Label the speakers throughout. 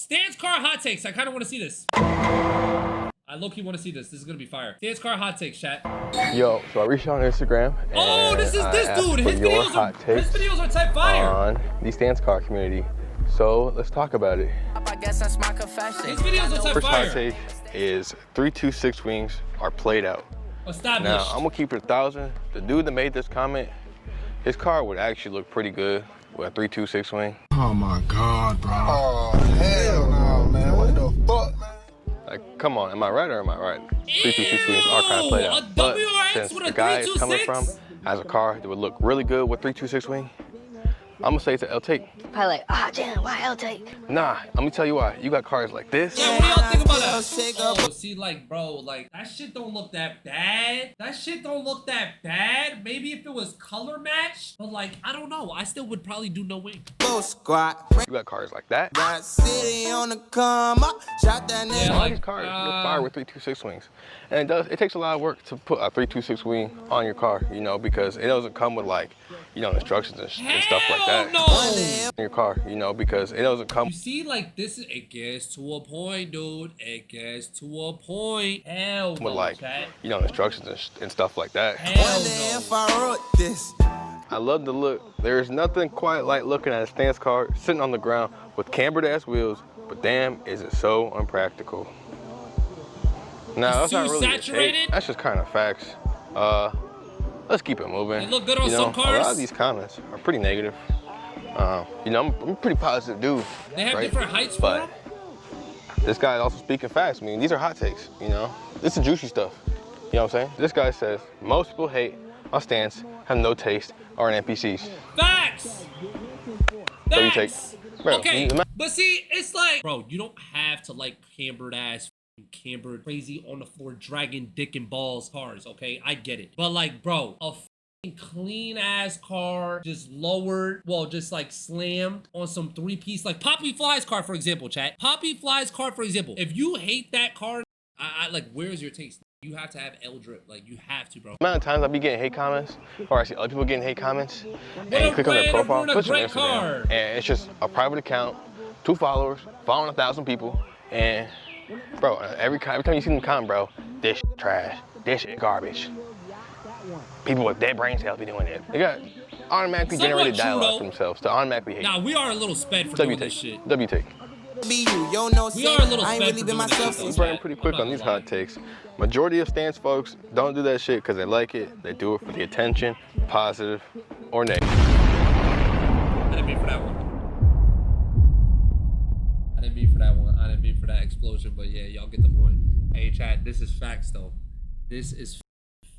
Speaker 1: Stan's car hot takes. I kind of want to see this. I low-key want to see this. This is going to be fire. Stan's car hot takes, chat.
Speaker 2: Yo, so I reached out on Instagram.
Speaker 1: Oh, this is this dude. His videos are type fire.
Speaker 2: On the Stan's car community. So let's talk about it.
Speaker 3: I guess that's my confession.
Speaker 1: His videos are type
Speaker 2: First
Speaker 1: fire.
Speaker 2: hot take is 326 wings are played out.
Speaker 1: Established.
Speaker 2: Now, I'm going to keep it 1,000. The dude that made this comment, his car would actually look pretty good with a 326 wing.
Speaker 4: Oh my God, bro. Oh, hell no, man. What the fuck, man?
Speaker 2: Like, come on, am I right or am I right? 326 wings are kind of played out. But since the guy is coming from has a car that would look really good with 326 wing, I'm gonna say it's an L take.
Speaker 5: Probably like, ah, damn, why L take?
Speaker 2: Nah, let me tell you why. You got cars like this.
Speaker 1: Yeah, what do y'all think about that? Oh, see, like, bro, like, that shit don't look that bad. That shit don't look that bad. Maybe if it was color matched, but like, I don't know. I still would probably do no wing.
Speaker 2: You got cars like that.
Speaker 3: City on the come up, shot that nigga.
Speaker 2: Yeah, a lot of these cars look fire with 326 wings. And it takes a lot of work to put a 326 wing on your car, you know, because it doesn't come with like, you know, instructions and stuff like that.
Speaker 1: No.
Speaker 2: In your car, you know, because it doesn't come.
Speaker 1: You see, like, this is, it gets to a point, dude. It gets to a point. Hell no,
Speaker 2: with like,
Speaker 1: chat.
Speaker 2: you know, instructions and stuff like that.
Speaker 1: Hell no.
Speaker 3: If I wrote this.
Speaker 2: I love the look. There's nothing quite like looking at a Stan's car sitting on the ground with cambered ass wheels, but damn, is it so unpractical. Now, that's not really a take. That's just kind of facts. Let's keep it moving.
Speaker 1: They look good on some cars.
Speaker 2: A lot of these comments are pretty negative. You know, I'm a pretty positive dude.
Speaker 1: They have
Speaker 2: right?
Speaker 1: different heights for
Speaker 2: but
Speaker 1: them?
Speaker 2: This guy is also speaking facts. I mean, these are hot takes, you know? This is juicy stuff. You know what I'm saying? This guy says, most people hate our Stans, have no taste, are in NPCs.
Speaker 1: Facts!
Speaker 2: So you take, bro,
Speaker 1: okay, but see, it's like, bro, you don't have to like cambered ass, cambered, crazy on the floor, dragging dick and balls cars, okay? I get it. But like, bro, a clean ass car, just lowered, well, just like slammed on some three-piece, like Poppy Fly's car, for example, chat. Poppy Fly's car, for example. If you hate that car, I like, where's your taste? You have to have L drip, like you have to, bro.
Speaker 2: The amount of times I be getting hate comments, or I see other people getting hate comments, and you click on their profile, put your Instagram, and it's just a private account, 2 followers, following 1,000 people, and bro, every time you see them comment, bro, this shit trash, this shit garbage. People with dead brain cells be doing it. They got automatically generated dialogue for themselves to automatically hate.
Speaker 1: Nah, we are a little sped for doing this shit.
Speaker 2: W take.
Speaker 1: We are a little sped for doing this shit.
Speaker 2: I'm running pretty quick on these hot takes. Majority of Stans folks don't do that shit because they like it. They do it for the attention, positive or negative.
Speaker 1: I didn't mean for that one. I didn't mean for that one. I didn't mean for that explosion, but yeah, y'all get the point. Hey, chat, this is facts, though. This is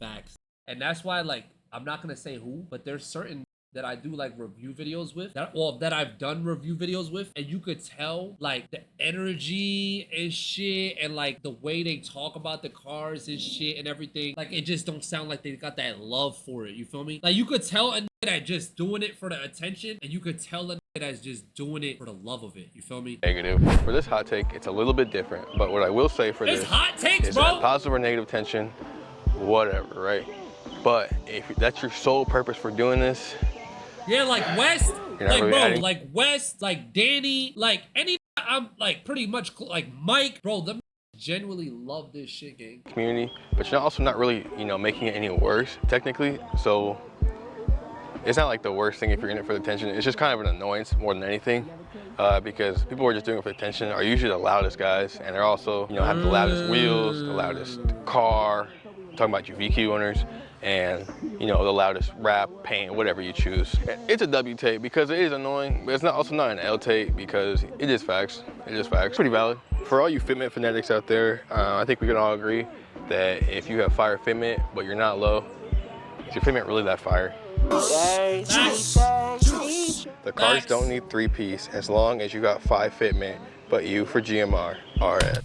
Speaker 1: facts. And that's why, like, I'm not going to say who, but there's certain that I do, like, review videos with, that I've done review videos with, and you could tell, like, the energy and shit, and, like, the way they talk about the cars and shit and everything, like, it just don't sound like they got that love for it, you feel me? Like, you could tell a nigga that just doing it for the attention, and you could tell a nigga that's just doing it for the love of it, you feel me?
Speaker 2: Negative. For this hot take, it's a little bit different, but what I will say for this
Speaker 1: hot takes,
Speaker 2: is
Speaker 1: bro.
Speaker 2: That positive or negative tension, whatever, right? But if that's your sole purpose for doing this,
Speaker 1: yeah, like West, like
Speaker 2: really
Speaker 1: bro,
Speaker 2: adding.
Speaker 1: like West, like Danny, like any, I'm like pretty much like Mike, bro. Them genuinely love this shit, gang.
Speaker 2: Community, but you're also not really, you know, making it any worse technically. So it's not like the worst thing if you're in it for the attention. It's just kind of an annoyance more than anything, because people who are just doing it for attention are usually the loudest guys, and they're also, you know, have the loudest wheels, the loudest car. I'm talking about your VQ owners. And, you know, the loudest rap, paint, whatever you choose. It's a W tape because it is annoying, but it's not also not an L tape because it is facts. It is facts. Pretty valid. For all you Fitment fanatics out there, I think we can all agree that if you have fire Fitment, but you're not low, is your Fitment really that fire? The cars don't need 3-piece as long as you got 5 Fitment, but you for GMR are at.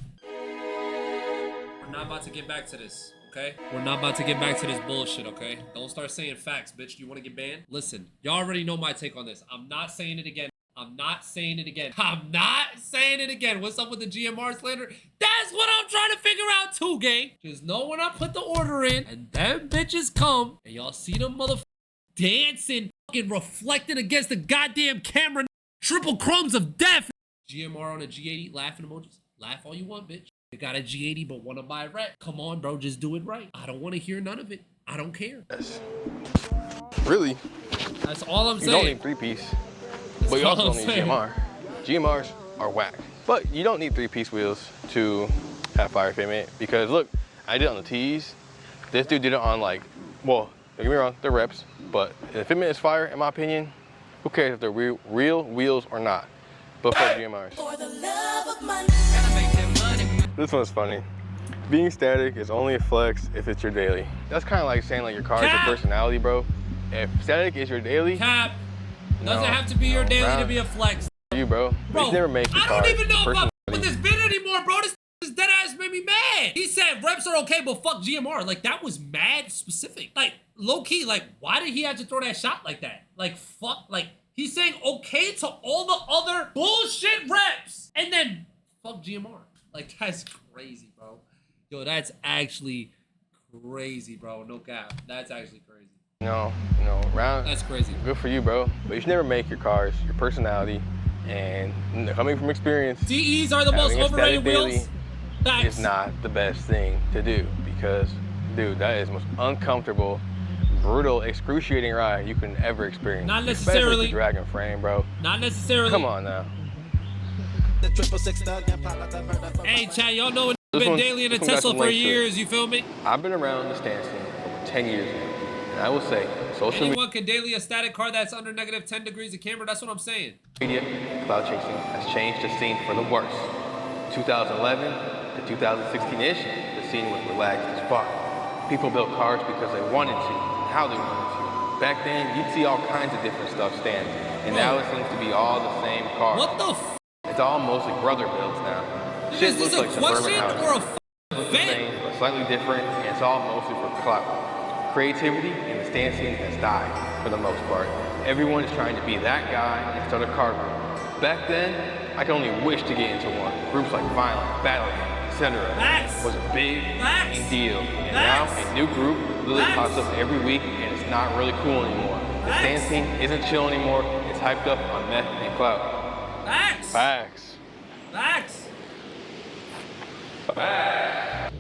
Speaker 1: We're not about to get back to this. Okay? We're not about to get back to this bullshit, okay? Don't start saying facts, bitch. You want to get banned? Listen, y'all already know my take on this. I'm not saying it again. I'm not saying it again. I'm not saying it again. What's up with the GMR slander? That's what I'm trying to figure out too, gang. Just know when I put the order in and them bitches come and y'all see them motherfuckers dancing, fucking reflecting against the goddamn camera, triple crumbs of death. GMR on a G80, laughing emojis. Laugh all you want, bitch. You got a G80 but want to buy a rep. Come on, bro, just do it right. I don't want to hear none of it. I don't care.
Speaker 2: Yes. Really?
Speaker 1: That's all I'm
Speaker 2: You
Speaker 1: saying.
Speaker 2: don't need 3-piece, but you also don't need GMR. GMRs are whack. But you don't need 3-piece wheels to have fire fitment because look, I did it on the T's. This dude did it on like, well, don't get me wrong, they're reps, but if fitment is fire, in my opinion, who cares if they're real wheels or not? But for GMRs.
Speaker 3: For the love of money.
Speaker 2: This one's funny. Being static is only a flex if it's your daily. That's kind of like saying like your car is your personality, bro. If static is your daily,
Speaker 1: Cap. Doesn't have to be your daily to be a flex.
Speaker 2: You, bro.
Speaker 1: Bro,
Speaker 2: you never make your
Speaker 1: I
Speaker 2: car
Speaker 1: don't even know if I'm
Speaker 2: personality.
Speaker 1: with this bit anymore, bro. This dead ass made me mad. He said reps are okay, but fuck GMR. Like, that was mad specific. Like, low key, like, why did he have to throw that shot like that? Like, fuck, like, he's saying okay to all the other bullshit reps, and then fuck GMR. Like, that's crazy, bro. Yo, that's actually crazy, bro. No cap. That's actually crazy.
Speaker 2: No, round.
Speaker 1: That's crazy.
Speaker 2: Good for you, bro. But you should never make your cars your personality. And coming from experience,
Speaker 1: DEs are the most overrated wheels.
Speaker 2: It's not the best thing to do because, dude, that is the most uncomfortable, brutal, excruciating ride you can ever experience.
Speaker 1: Not necessarily.
Speaker 2: Especially the Dragon frame, bro.
Speaker 1: Not necessarily.
Speaker 2: Come on now.
Speaker 1: Hey, Chad, y'all know it's been daily in a Tesla for years, you feel me?
Speaker 2: I've been around the stance scene for over 10 years now. And I will say, social
Speaker 1: Anyone can daily a static car that's under negative 10 degrees of camber, that's what I'm saying.
Speaker 2: media, cloud chasing has changed the scene for the worse. 2011 to 2016-ish, the scene was relaxed as fuck. People built cars because they wanted to, how they wanted to. Back then, you'd see all kinds of different stuff stand, and now it seems to be all the same car.
Speaker 1: What the f?
Speaker 2: It's all mostly brother builds now. Shit
Speaker 1: Is this
Speaker 2: looks
Speaker 1: a
Speaker 2: like
Speaker 1: question
Speaker 2: suburban
Speaker 1: or a
Speaker 2: houses.
Speaker 1: f***ing
Speaker 2: The same,
Speaker 1: event?
Speaker 2: but slightly different, and it's all mostly for clout. Creativity in the stand scene has died for the most part. Everyone is trying to be that guy and start a car group. Back then, I could only wish to get into one. Groups like Violent, Battle, etc. was a big deal. And now a new group literally pops up every week and it's not really cool anymore. The stand scene isn't chill anymore. It's hyped up on meth and clout.
Speaker 1: Facts.
Speaker 2: Facts.
Speaker 1: Facts.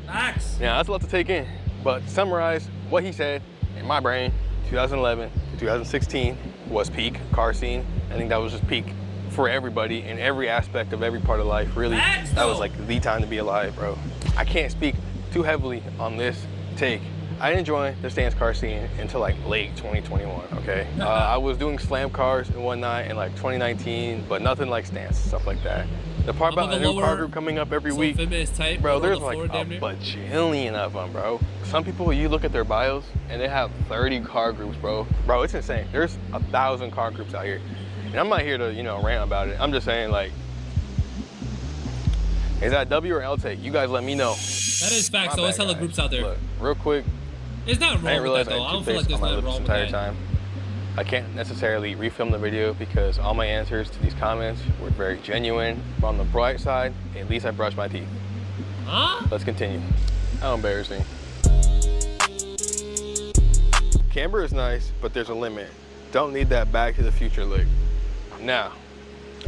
Speaker 1: Facts.
Speaker 2: Yeah, that's a lot to take in. But to summarize what he said, in my brain, 2011 to 2016 was peak car scene. I think that was just peak for everybody in every aspect of every part of life. Really, that was like the time to be alive, bro. I can't speak too heavily on this take. I didn't join the stance car scene until like late 2021, okay? I was doing slam cars and whatnot in like 2019, but nothing like stance, stuff like that. The part about the new car group coming up every week,
Speaker 1: tight,
Speaker 2: bro, there's like a bajillion of them, bro. Some people, you look at their bios and they have 30 car groups, bro. Bro, it's insane. There's 1,000 car groups out here. And I'm not here to, rant about it. I'm just saying, like, is that W or L take? You guys let me know.
Speaker 1: That is facts, though. It's hella groups out there.
Speaker 2: Look, real quick.
Speaker 1: It's not wrong with that, though. I don't feel like there's nothing wrong with that.
Speaker 2: Time. I can't necessarily refilm the video because all my answers to these comments were very genuine. But on the bright side, at least I brushed my teeth.
Speaker 1: Huh?
Speaker 2: Let's continue. How embarrassing. Camber is nice, but there's a limit. Don't need that Back to the Future look. Now,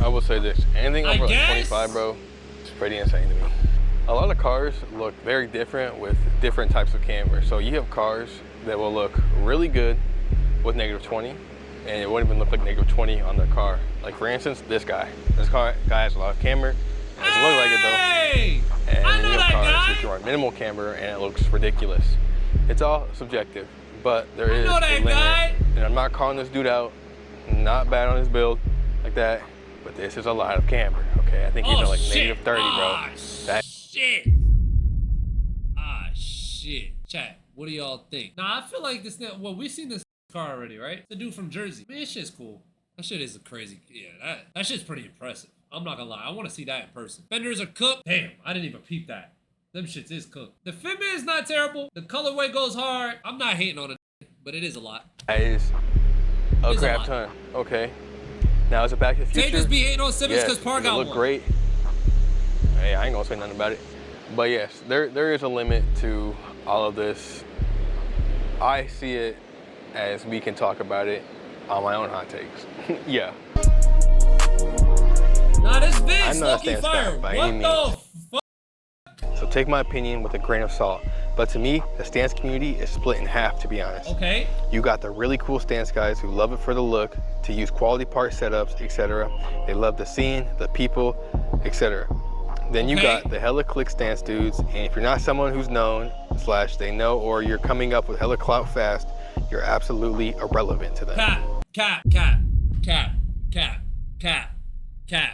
Speaker 2: I will say this. Anything over like 25, bro, it's pretty insane to me. A lot of cars look very different with different types of camber. So you have cars that will look really good with negative 20, and it won't even look like negative 20 on their car. Like for instance, this guy. This guy has a lot of camber. It doesn't look like it though. And
Speaker 1: I know
Speaker 2: you have
Speaker 1: that
Speaker 2: cars
Speaker 1: guy.
Speaker 2: that are minimal camber and it looks ridiculous. It's all subjective, but there is a limit. And I'm not calling this dude out. Not bad on his build like that, but this is a lot of camber. Okay, I think he's like negative 30, bro.
Speaker 1: Shit. Shit. Chat, what do y'all think? Nah, I feel like this, well, we've seen this car already, right? The dude from Jersey. Man, this shit's cool. That shit is a crazy, yeah, that shit's pretty impressive. I'm not gonna lie, I wanna see that in person. Fenders are cooked. Damn, I didn't even peep that. Them shits is cooked. The Fitment is not terrible. The colorway goes hard. I'm not hating on it, but it is a lot.
Speaker 2: That is a crap ton. Okay. Now is it Back to the Future?
Speaker 1: Can't just be hating on Civics because Par got
Speaker 2: look
Speaker 1: one.
Speaker 2: Great. Hey, I ain't gonna say nothing about it. But yes, there is a limit to all of this. I see it as we can talk about it on my own hot takes. Yeah.
Speaker 1: Nah, this bitch,
Speaker 2: I'm not a
Speaker 1: low-key
Speaker 2: stance
Speaker 1: fire.
Speaker 2: guy by
Speaker 1: What
Speaker 2: any
Speaker 1: the
Speaker 2: means.
Speaker 1: fuck?
Speaker 2: So take my opinion with a grain of salt. But to me, the stance community is split in half, to be honest.
Speaker 1: Okay.
Speaker 2: You got the really cool stance guys who love it for the look, to use quality part setups, etc. They love the scene, the people, etc. Then you got the hella click stance dudes, and if you're not someone who's known, / they know, or you're coming up with hella clout fast, you're absolutely irrelevant to them.
Speaker 1: Cap.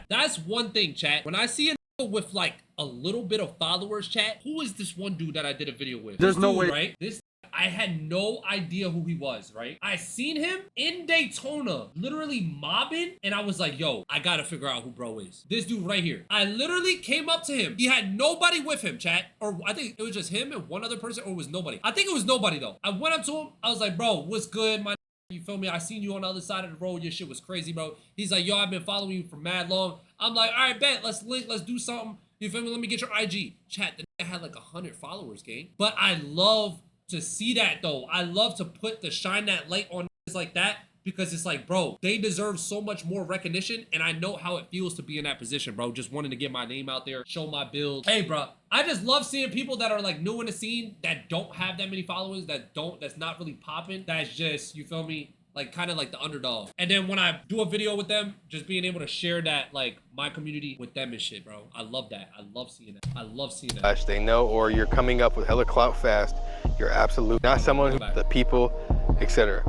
Speaker 1: That's one thing, chat. When I see a nigga with like a little bit of followers, chat, who is this one dude that I did a video with?
Speaker 4: There's
Speaker 1: This
Speaker 4: no
Speaker 1: dude,
Speaker 4: way.
Speaker 1: right? I had no idea who he was, right? I seen him in Daytona, literally mobbing, and I was like, yo, I gotta figure out who bro is. This dude right here. I literally came up to him. He had nobody with him, chat. Or I think it was just him and one other person, or it was nobody. I think it was nobody, though. I went up to him. I was like, bro, what's good, my you feel me? I seen you on the other side of the road. Your shit was crazy, bro. He's like, yo, I've been following you for mad long. I'm like, all right, bet. Let's link. Let's do something. You feel me? Let me get your IG. Chat, the nigga had like 100 followers, gang. But I love to see that, though. I love to shine that light on niggas like that, because it's like, bro, they deserve so much more recognition, and I know how it feels to be in that position, bro. Just wanting to get my name out there, show my build. Hey, bro, I just love seeing people that are like new in the scene, that don't have that many followers, that's not really popping. That's just, you feel me? Like kind of like the underdog. And then when I do a video with them, just being able to share that, like my community with them and shit, bro. I love that. I love seeing that. I love seeing that.
Speaker 2: / they know, or you're coming up with hella clout fast, you're absolutely not someone who, the people, etc.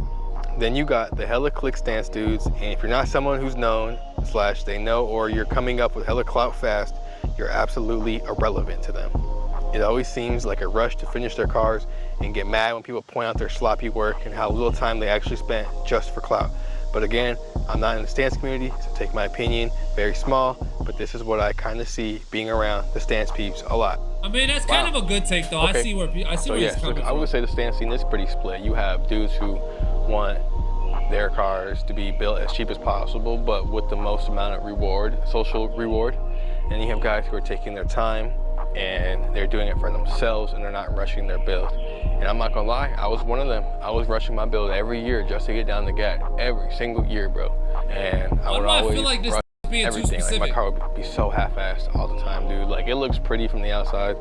Speaker 2: Then you got the hella click stance dudes, and if you're not someone who's known / they know, or you're coming up with hella clout fast, you're absolutely irrelevant to them. It always seems like a rush to finish their cars and get mad when people point out their sloppy work and how little time they actually spent just for clout. But again, I'm not in the stance community, so take my opinion, very small, but this is what I kind of see being around the stance peeps a lot.
Speaker 1: I mean, that's kind of a good take, though.
Speaker 2: Okay.
Speaker 1: I see where he's coming from.
Speaker 2: I would say the stance scene is pretty split. You have dudes who want their cars to be built as cheap as possible, but with the most amount of reward, social reward. And you have guys who are taking their time and they're doing it for themselves and they're not rushing their build. And I'm not gonna lie, I was one of them. I was rushing my build every year just to get down the gat, every single year, bro. And I would always
Speaker 1: feel like this
Speaker 2: rush
Speaker 1: being
Speaker 2: everything.
Speaker 1: too specific.
Speaker 2: Like my car would be so half-assed all the time, dude. Like it looks pretty from the outside,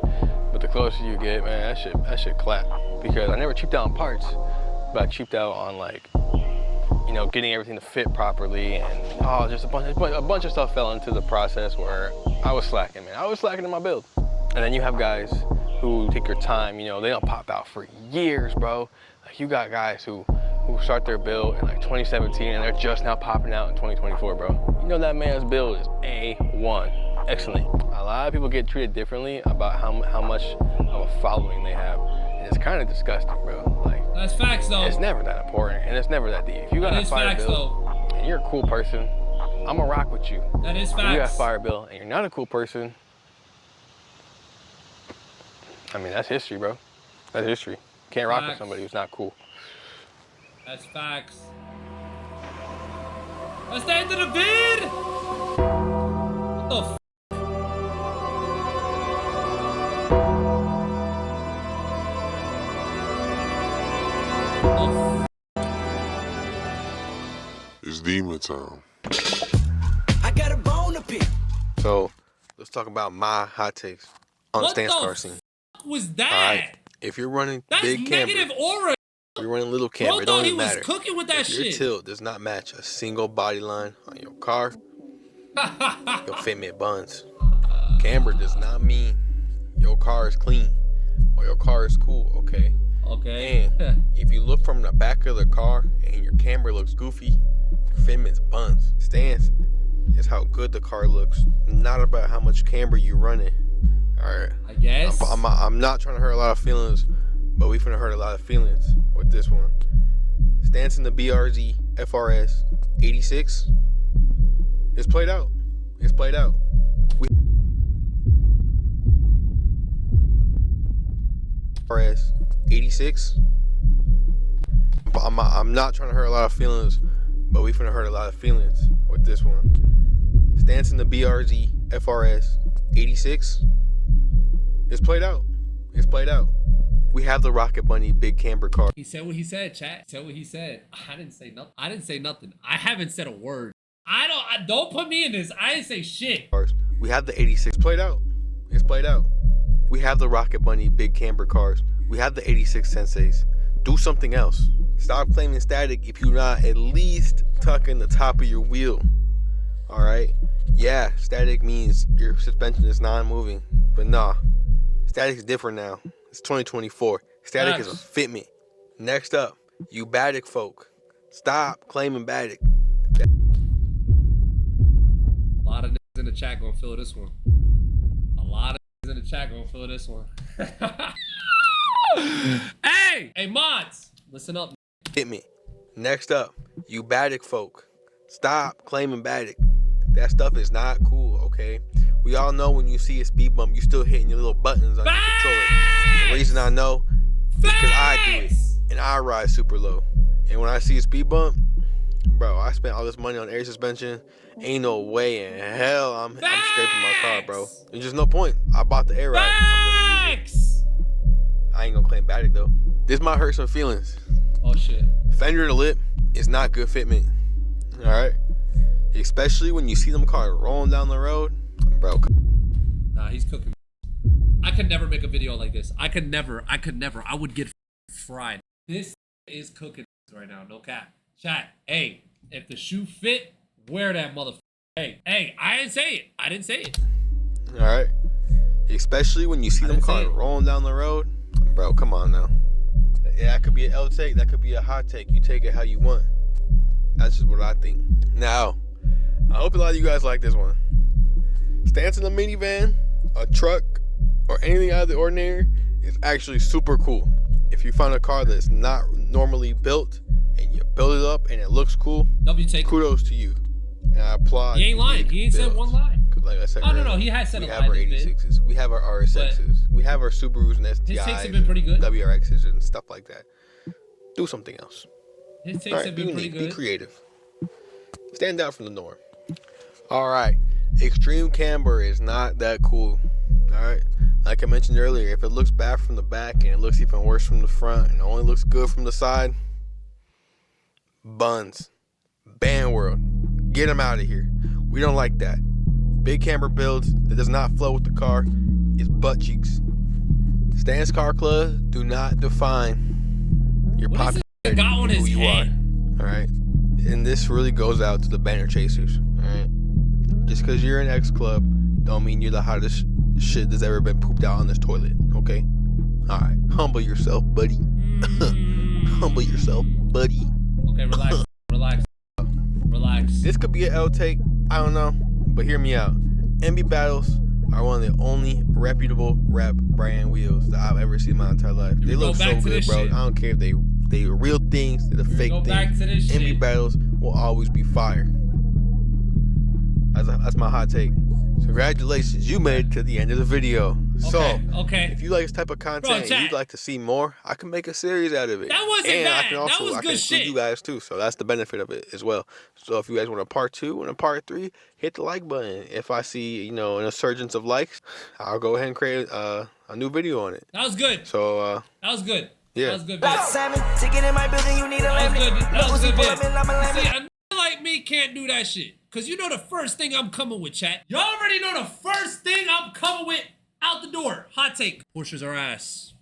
Speaker 2: but the closer you get, man, that shit clap. Because I never cheaped out on parts, but I cheaped out on like, you know, getting everything to fit properly, and just a bunch of stuff fell into the process where I was slacking, man. I was slacking in my build. And then you have guys who take your time, you know, they don't pop out for years, bro. Like you got guys who start their build in like 2017 and they're just now popping out in 2024, bro. You know that man's build is A1, excellent. A lot of people get treated differently about how much of a following they have. And it's kind of disgusting, bro. Like
Speaker 1: That's facts, though.
Speaker 2: it's never that important and it's never that deep. If you got a fire build and you're a cool person, I'm gonna rock with you.
Speaker 1: That is facts.
Speaker 2: If you got a fire build and you're not a cool person, I mean, that's history, bro. That's history. Can't rock with somebody who's not cool.
Speaker 1: That's facts. That's the end of the vid! What the f?
Speaker 6: It's demon time.
Speaker 3: I got a bone to pick.
Speaker 2: So, let's talk about my hot takes on the stance car scene.
Speaker 1: What was that?
Speaker 2: All right. If you're running
Speaker 1: That's
Speaker 2: big Camber,
Speaker 1: negative aura.
Speaker 2: if you're running little Camber,
Speaker 1: Bro
Speaker 2: it
Speaker 1: thought
Speaker 2: don't
Speaker 1: he
Speaker 2: even
Speaker 1: was
Speaker 2: matter.
Speaker 1: cooking with that
Speaker 2: If your
Speaker 1: shit.
Speaker 2: tilt does not match a single body line on your car, your Fitment buns. Camber does not mean your car is clean or your car is cool, okay?
Speaker 1: Okay.
Speaker 2: And if you look from the back of the car and your Camber looks goofy, your Fitment's buns. Stance is how good the car looks, not about how much Camber you running. All right.
Speaker 1: I guess.
Speaker 2: I'm not trying to hurt a lot of feelings, but we finna hurt a lot of feelings with this one. Stance in the BRZ FRS 86. It's played out. It's played out. FRS 86. I'm not trying to hurt a lot of feelings, but we finna hurt a lot of feelings with this one. Stance in the BRZ FRS 86. It's played out. It's played out. We have the Rocket Bunny big Camber car.
Speaker 1: He said what he said, chat. He said what he said. I didn't say nothing. I haven't said a word. Don't put me in this. I didn't say shit.
Speaker 2: We have the 86 played out. It's played out. We have the Rocket Bunny big camber cars. We have the 86 Senseis. Do something else. Stop claiming static if you're not at least tucking the top of your wheel. All right? Yeah, static means your suspension is non-moving. But nah, static is different now. It's 2024. Static is a fitment. Next up, you Batic folk. Stop claiming Batic.
Speaker 1: A lot of niggas in the chat gonna feel this one. A lot of niggas in the chat gonna feel this one. Hey, mods, listen up.
Speaker 2: Fitment. Next up, you Batic folk. Stop claiming Batic. That stuff is not cool, okay? We all know when you see a speed bump, you still hitting your little buttons on your controller. The reason I know is because I do it, and I ride super low. And when I see a speed bump, bro, I spent all this money on air suspension. Ain't no way in hell I'm scraping my car, bro. There's just no point. I bought the air ride. I ain't gonna claim Batic though. This might hurt some feelings.
Speaker 1: Oh shit.
Speaker 2: Fender to lip is not good fitment. All right. Especially when you see them cars rolling down the road, bro.
Speaker 1: Nah, he's cooking. I could never make a video like this. I could never. I would get fried. This is cooking right now, no cap. Chat, hey, if the shoe fit, wear that motherfucker. Hey, I didn't say it.
Speaker 2: All right. Especially when you see them cars rolling down the road, bro, come on now. Yeah, that could be an L take, that could be a hot take. You take it how you want. That's just what I think. Now, I hope a lot of you guys like this one. Stance in a minivan, a truck, or anything out of the ordinary is actually super cool. If you find a car that's not normally built and you build it up and it looks cool, kudos to you. And I applaud.
Speaker 1: He ain't lying. He ain't said one lie.
Speaker 2: Like I said,
Speaker 1: no, he has said a lie.
Speaker 2: We have our 86s. We have our RSXs. We have our Subarus and STIs.
Speaker 1: His takes have been pretty good.
Speaker 2: WRXs and stuff like that. Do something else.
Speaker 1: His takes have been pretty good.
Speaker 2: Be creative. Stand out from the norm. All right. Extreme camber is not that cool. All right. Like I mentioned earlier, if it looks bad from the back and it looks even worse from the front and only looks good from the side, buns. Ban world. Get them out of here. We don't like that. Big camber builds that does not flow with the car is butt cheeks. Stance car clubs do not define your popularity, who you are. All right. And this really goes out to the banner chasers. All right. Just because you're an X club don't mean you're the hottest shit that's ever been pooped out on this toilet. Okay. All right. Humble yourself, buddy. Humble yourself, buddy.
Speaker 1: Okay, relax. Relax.
Speaker 2: This could be an L take. I don't know. But hear me out. MB Battles are one of the only reputable rap brand wheels that I've ever seen in my entire life. They look so good, bro. I don't care if they real things, they're the fake things. MB Battles will always be fire. That's my hot take. Congratulations, you made it to the end of the video. If you like this type of content and you'd like to see more, I can make a series out of it.
Speaker 1: That wasn't
Speaker 2: and
Speaker 1: bad.
Speaker 2: I can also include you guys too. So that's the benefit of it as well. So if you guys want a part 2 and a part 3, hit the like button. If I see, an insurgence of likes, I'll go ahead and create a new video on it.
Speaker 1: That was good.
Speaker 2: So
Speaker 1: that was good.
Speaker 2: Yeah.
Speaker 1: That was good.
Speaker 3: Ticket in my building, you need a
Speaker 1: That was good. See, a nigga like me can't do that shit. Cause you know the first thing I'm coming with, chat. You already know the first thing I'm coming with out the door. Hot take. Pushers are ass.